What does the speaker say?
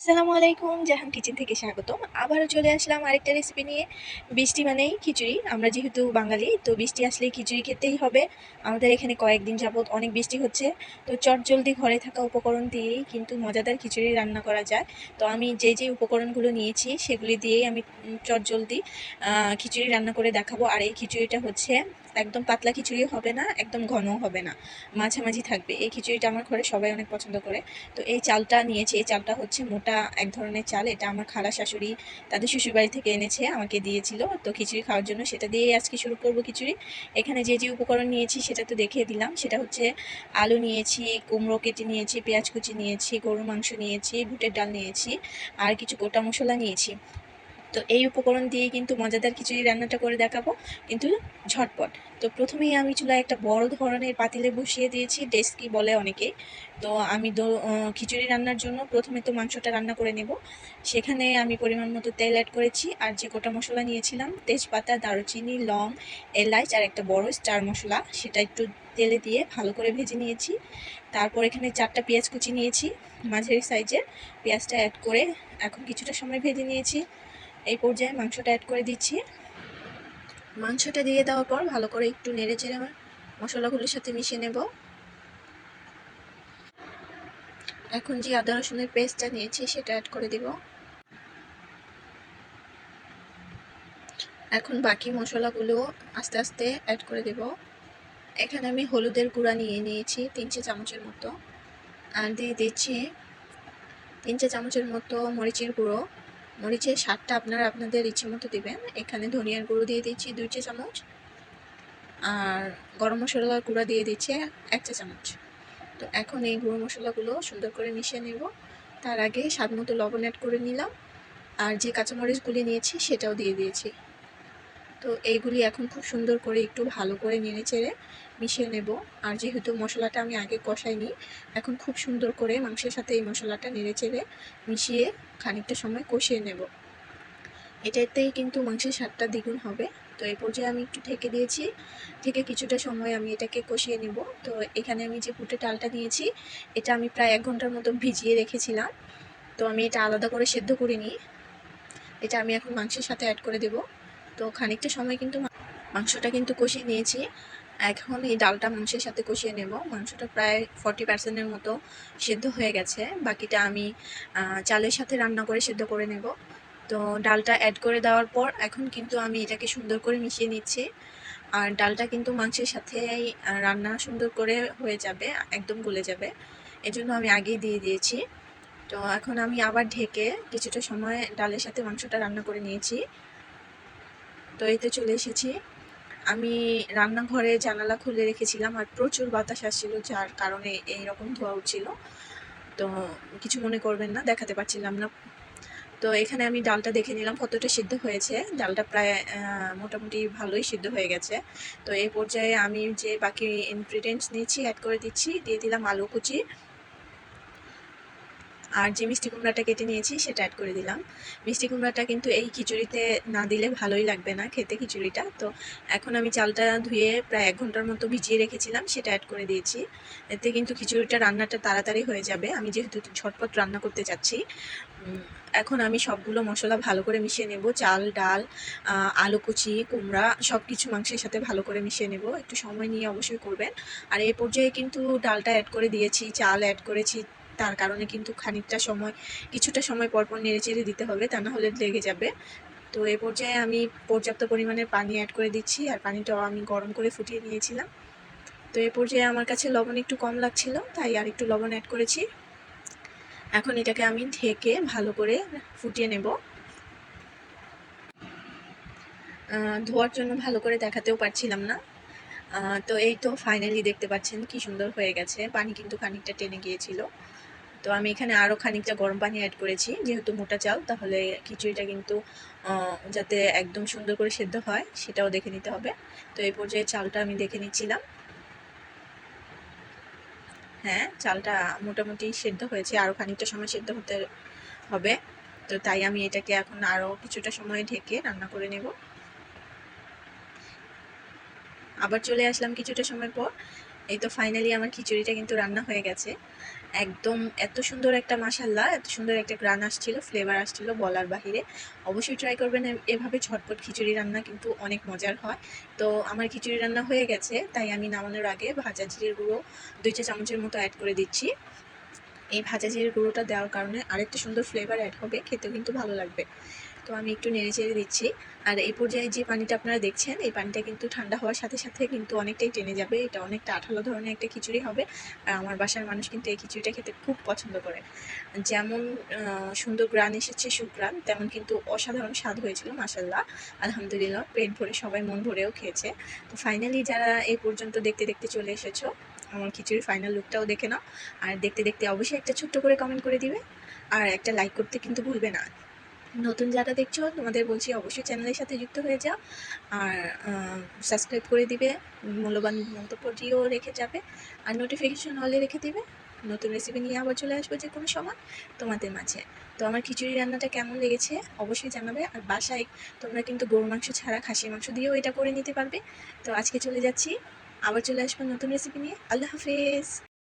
আসসালামু আলাইকুম, জাহান কিচেন থেকে স্বাগতম। আবারও চলে আসলাম আরেকটা রেসিপি নিয়ে। বৃষ্টি মানেই খিচুড়ি, আমরা যেহেতু বাঙালি তো বৃষ্টি আসলেই খিচুড়ি খেতেই হবে। আমাদের এখানে কয়েকদিন যাবৎ অনেক বৃষ্টি হচ্ছে, তো চটজলদি ঘরে থাকা উপকরণ দিয়েই কিন্তু মজাদার খিচুড়ি রান্না করা যায়। তো আমি যে উপকরণগুলো নিয়েছি সেগুলি দিয়েই আমি চটজলদি খিচুড়ি রান্না করে দেখাবো। আর এই খিচুড়িটা হচ্ছে একদম পাতলা খিচুড়ি হবে না, একদম ঘনও হবে না, মাঝামাঝি থাকবে। এই খিচুড়িটা আমার ঘরে সবাই অনেক পছন্দ করে। তো এই চালটা নিয়েছি, এই চালটা হচ্ছে মোটা এক ধরনের চাল। এটা আমার খালা শাশুড়ি তাদের শ্বশুরবাড়ি থেকে এনেছে, আমাকে দিয়েছিল তো খিচুড়ি খাওয়ার জন্য। সেটা দিয়েই আজকে শুরু করব খিচুড়ি। এখানে যে উপকরণ নিয়েছি সেটা তো দেখিয়ে দিলাম। সেটা হচ্ছে আলু নিয়েছি, কুমড়ো কেটে নিয়েছি, পেঁয়াজ কুচি নিয়েছি, গরুর মাংস নিয়েছি, বুটের ডাল নিয়েছি, আর কিছু গোটা মশলা নিয়েছি। তো এই উপকরণ দিয়ে কিন্তু মজাদার খিচুড়ি রান্নাটা করে দেখাবো, কিন্তু ঝটপট। তো প্রথমেই আমি চুলায় একটা বড় ধরনের পাতিলে বসিয়ে দিয়েছি, ডেস্কি বলে অনেকে। তো আমি খিচুড়ি রান্নার জন্য প্রথমে তো মাংসটা রান্না করে নেব। সেখানে আমি পরিমাণ মতো তেল অ্যাড করেছি, আর যে গোটা মশলা নিয়েছিলাম তেজপাতা, দারুচিনি, লং, এলাচ আর একটা বড় স্টার মশলা, সেটা একটু তেলে দিয়ে ভালো করে ভেজে নিয়েছি। তারপর এখানে 4টা পেঁয়াজ কুচি নিয়েছি, মাঝারি সাইজের। পেঁয়াজটা অ্যাড করে এখন কিছুটা সময় ভেজে নিয়েছি। এই পর্যায়ে মাংসটা অ্যাড করে দিচ্ছি। মাংসটা দিয়ে দেওয়ার পর ভালো করে একটু নেড়ে চেড়ে মশলাগুলোর সাথে মিশিয়ে নেব। এখন যে আদা রসুনের পেস্টটা নিয়েছি সেটা অ্যাড করে দিব। এখন বাকি মশলাগুলো আস্তে আস্তে অ্যাড করে দেব। এখানে আমি হলুদের গুঁড়া নিয়েছি 3 চা চামচের মতো, আর দিয়ে দিচ্ছি 3 চা চামচের মতো মরিচের গুঁড়ো। মরিচের স্বাদটা আপনারা আপনাদের ইচ্ছে মতো দিবেন। এখানে ধনিয়ার গুঁড়ো দিয়ে দিচ্ছি 2 চা চামচ, আর গরম মশলার গুঁড়া দিয়ে দিচ্ছি 1 চা চামচ। তো এখন এই গুঁড়ো মশলাগুলো সুন্দর করে মিশিয়ে নেব। তার আগে স্বাদ মতো লবণ অ্যাড করে নিলাম, আর যে কাঁচামরিচগুলি নিয়েছি সেটাও দিয়ে দিয়েছি। তো এইগুলি এখন খুব সুন্দর করে একটু ভালো করে নেড়ে চেড়ে মিশিয়ে নেব। আর যেহেতু মশলাটা আমি আগে কষাইনি, এখন খুব সুন্দর করে মাংসের সাথে এই মশলাটা নেড়ে চেড়ে মিশিয়ে খানিকটা সময় কষিয়ে নেব। এটাতেই কিন্তু মাংসের স্বাদটা দ্বিগুণ হবে। তো এই পর্যায়ে আমি একটু ঢেকে দিয়েছি, ঢেকে কিছুটা সময় আমি এটাকে কষিয়ে নেব। তো এখানে আমি যে বুটের ডালটা নিয়েছি এটা আমি প্রায় 1 ঘন্টার মতো ভিজিয়ে রেখেছিলাম। তো আমি এটা আলাদা করে সেদ্ধ করিনি, এটা আমি এখন মাংসের সাথে অ্যাড করে দেব। তো খানিকটা সময় কিন্তু মাংসটা কিন্তু কষিয়ে নিয়েছি। এখন এই ডালটা মাংসের সাথে কষিয়ে নেব। মাংসটা প্রায় 40%-এর মতো সেদ্ধ হয়ে গেছে, বাকিটা আমি চালের সাথে রান্না করে সেদ্ধ করে নেব। তো ডালটা অ্যাড করে দেওয়ার পর এখন কিন্তু আমি এটাকে সুন্দর করে মিশিয়ে নিচ্ছি। আর ডালটা কিন্তু মাংসের সাথেই রান্না সুন্দর করে হয়ে যাবে, একদম গলে যাবে, এজন্য আমি আগেই দিয়ে দিয়েছি। তো এখন আমি আবার ঢেকে কিছুটা সময় ডালের সাথে মাংসটা রান্না করে নিয়েছি। তো এতে চলে এসেছি। আমি রান্নাঘরে জানালা খুলে রেখেছিলাম, আর প্রচুর বাতাস আসছিল, যার কারণে এইরকম ধোঁয়া উঠছিল। তো কিছু মনে করবেন না, দেখাতে পারছিলাম না। তো এখানে আমি ডালটা দেখে নিলাম কতটা সিদ্ধ হয়েছে। ডালটা প্রায় মোটামুটি ভালোই সিদ্ধ হয়ে গেছে। তো এই পর্যায়ে আমি যে বাকি ইনগ্রিডিয়েন্টস নিয়েছি অ্যাড করে দিচ্ছি। দিয়ে দিলাম আলু কুচি, আর যে মিষ্টি কুমড়াটা কেটে নিয়েছি সেটা অ্যাড করে দিলাম। মিষ্টি কুমড়াটা কিন্তু এই খিচুড়িতে না দিলে ভালোই লাগবে না খেতে খিচুড়িটা। তো এখন আমি চালটা ধুয়ে প্রায় 1 ঘন্টার মতো ভিজিয়ে রেখেছিলাম, সেটা অ্যাড করে দিয়েছি। এতে কিন্তু খিচুড়িটা রান্নাটা তাড়াতাড়ি হয়ে যাবে, আমি যেহেতু ঝটপট রান্না করতে চাচ্ছি। এখন আমি সবগুলো মশলা ভালো করে মিশিয়ে নেব। চাল, ডাল, আলু কুচি, কুমড়া সব কিছু মাংসের সাথে ভালো করে মিশিয়ে নেব। একটু সময় নিয়ে অবশ্যই করবেন। আর এই পর্যায়ে কিন্তু ডালটা অ্যাড করে দিয়েছি, চাল অ্যাড করেছি, তার কারণে কিন্তু কিছুটা সময় পরপর নেড়েচেড়ে দিতে হবে, তা না হলে লেগে যাবে। তো এই পর্যায়ে আমি পর্যাপ্ত পরিমাণের পানি অ্যাড করে দিচ্ছি, আর পানিটাও আমি গরম করে ফুটিয়ে নিয়েছিলাম। তো এই পর্যায়ে আমার কাছে লবণ একটু কম লাগছিল, তাই আর একটু লবণ অ্যাড করেছি। এখন এটাকে আমি ঢেকে ভালো করে ফুটিয়ে নেব। ধোয়ার জন্য ভালো করে দেখাতেও পারছিলাম না। তো এই তো ফাইনালি দেখতে পাচ্ছেন কি সুন্দর হয়ে গেছে। পানি কিন্তু খানিকটা টেনে গিয়েছিল। তো আমি এখানে আরও খানিকটা গরম পানি অ্যাড করেছি, যেহেতু মোটা চাল, তাহলে খিচুড়িটা কিন্তু যাতে একদম সুন্দর করে সেদ্ধ হয় সেটাও দেখে নিতে হবে। তো এই পর্যায়ে চালটা আমি দেখে নিচ্ছিলাম। হ্যাঁ, চালটা মোটামুটি সেদ্ধ হয়েছে, আরও খানিকটা সময় সেদ্ধ হতে হবে। তো তাই আমি এটাকে এখন আরও কিছুটা সময় ঢেকে রান্না করে নেব। আবার চলে আসলাম কিছুটা সময় পর। এই তো ফাইনালি আমার খিচুড়িটা কিন্তু রান্না হয়ে গেছে। একদম এত সুন্দর একটা মাশাআল্লাহ, এত সুন্দর একটা গ্রান আসছিল, ফ্লেভার আসছিল বলার বাহিরে। অবশ্যই ট্রাই করবেন এভাবে ঝটপট খিচুড়ি রান্না কিন্তু অনেক মজার হয়। তো আমার খিচুড়ি রান্না হয়ে গেছে, তাই আমি নামানোর আগে ভাজা জিরের গুঁড়ো ২ চা চামচের মতো অ্যাড করে দিচ্ছি। এই ভাজা জিরের গুঁড়োটা দেওয়ার কারণে আরেকটু সুন্দর ফ্লেভার অ্যাড হবে, খেতেও কিন্তু ভালো লাগবে। তো আমি একটু নেড়ে চেড়ে দিচ্ছি। আর এই পর্যায়ে যে পানিটা আপনারা দেখছেন, এই পানিটা কিন্তু ঠান্ডা হওয়ার সাথে সাথে কিন্তু অনেকটাই টেনে যাবে। এটা অনেকটা আঠালো ধরনের একটা খিচুড়ি হবে। আর আমার বাসার মানুষ কিন্তু এই খিচুড়িটা খেতে খুব পছন্দ করে। যেমন সুন্দর গ্রান এসেছে, সুঘ্রাণ, তেমন কিন্তু অসাধারণ স্বাদ হয়েছিল মাশাআল্লাহ। আলহামদুলিল্লাহ, পেট ভরে সবাই মন ভরেও খেয়েছে। তো ফাইনালি যারা এই পর্যন্ত দেখতে দেখতে চলে এসেছো, আমার খিচুড়ির ফাইনাল লুকটাও দেখে নাও। আর দেখতে দেখতে অবশ্যই একটা ছোট্ট করে কমেন্ট করে দিবে, আর একটা লাইক করতে কিন্তু ভুলবে না। নতুন যারা দেখছো তোমাদের বলছি অবশ্যই চ্যানেলের সাথে যুক্ত হয়ে যাও, আর সাবস্ক্রাইব করে দিবে, মূল্যবান মন্তব্যটিও রেখে যাবে, আর নোটিফিকেশন অলে রেখে দিবে। নতুন রেসিপি নিয়ে আবার চলে আসবো যে কোনো সময় তোমাদের মাঝে। তো আমার খিচুড়ি রান্নাটা কেমন লেগেছে অবশ্যই জানাবে। আর বাসায় তোমরা কিন্তু গরু মাংস ছাড়া খাসির মাংস দিয়েও এটা করে নিতে পারবে। তো আজকে চলে যাচ্ছি, আবার চলে আসবো নতুন রেসিপি নিয়ে। আল্লাহ হাফেজ।